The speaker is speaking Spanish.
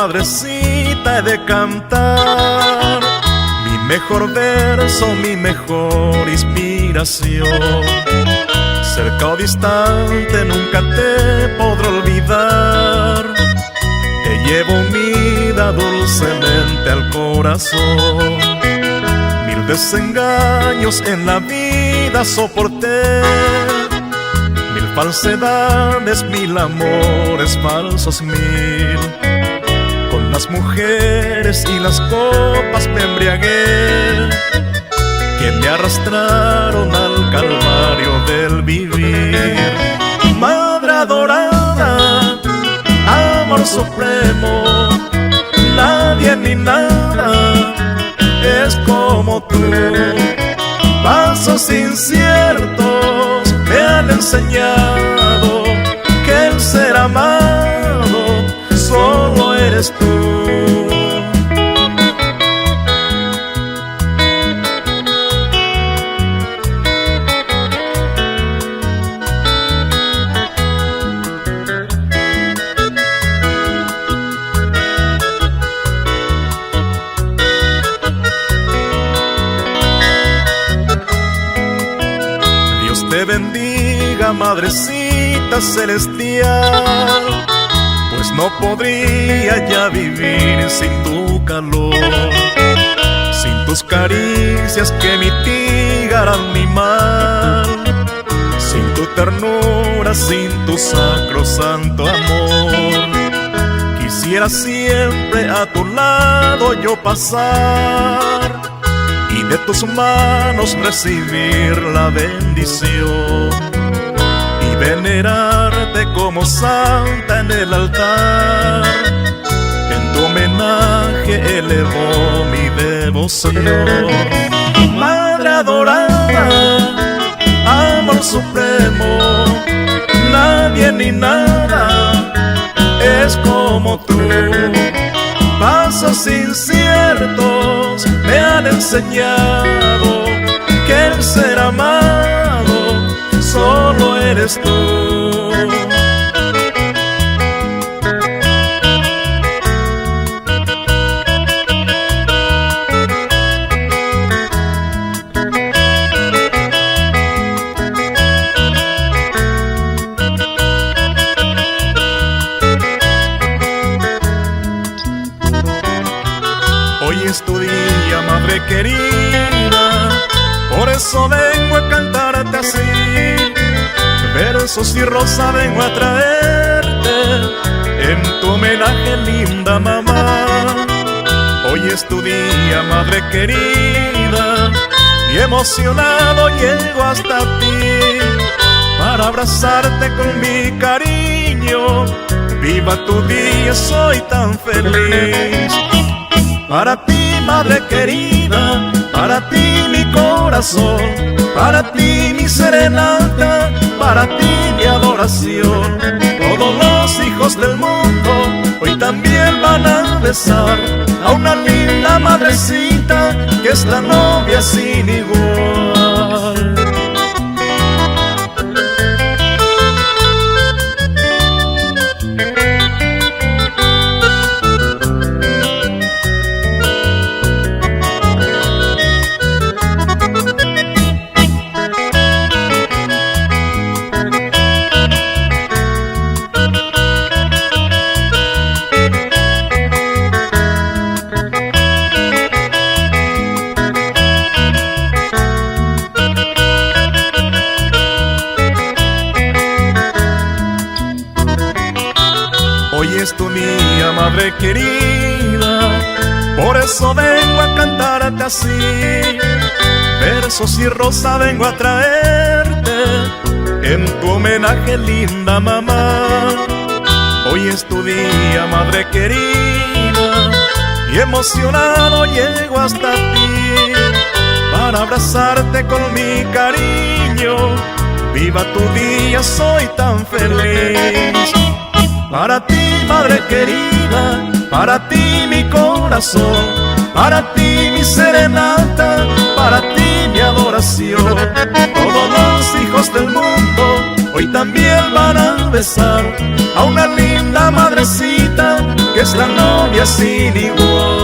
madrecita, he de cantar mi mejor verso, mi mejor inspiración. Cerca o distante nunca te podré olvidar, te llevo unida dulcemente al corazón. Mil desengaños en la vida soporté, mil falsedades, mil amores falsos, mil. Con las mujeres y las copas me embriagué, que me arrastraron al calvario del vivir. Madre adorada, amor supremo, nadie ni nada es como tú. Pasos inciertos me han enseñado que el ser amado solo eres tú. Te bendiga, madrecita celestial, pues no podría ya vivir sin tu calor, sin tus caricias que mitigaran mi mal, sin tu ternura, sin tu sacrosanto amor. Quisiera siempre a tu lado yo pasar y de tus manos recibir la bendición y venerarte como santa en el altar. En tu homenaje elevo mi devoción. Madre adorada, amor supremo, nadie ni nada es como tú. Pasos inciertos me han enseñado que el ser amado solo eres tú. Hoy es tu día, madre querida, por eso vengo a cantarte así. Versos y rosa vengo a traerte en tu homenaje, linda mamá. Hoy es tu día, madre querida, y emocionado llego hasta ti para abrazarte con mi cariño. Viva tu día, soy tan feliz. Para ti, madre querida, para ti mi corazón, para ti mi serenata, para ti mi adoración. Todos los hijos del mundo hoy también van a besar a una linda madrecita que es la novia sin igual. Hoy es tu día, madre querida, por eso vengo a cantarte así. Versos y rosa vengo a traerte en tu homenaje, linda mamá. Hoy es tu día, madre querida, y emocionado llego hasta ti para abrazarte con mi cariño. Viva tu día, soy tan feliz. Para ti, madre querida, para ti mi corazón, para ti mi serenata, para ti mi adoración. Todos los hijos del mundo hoy también van a besar a una linda madrecita que es la novia sin igual.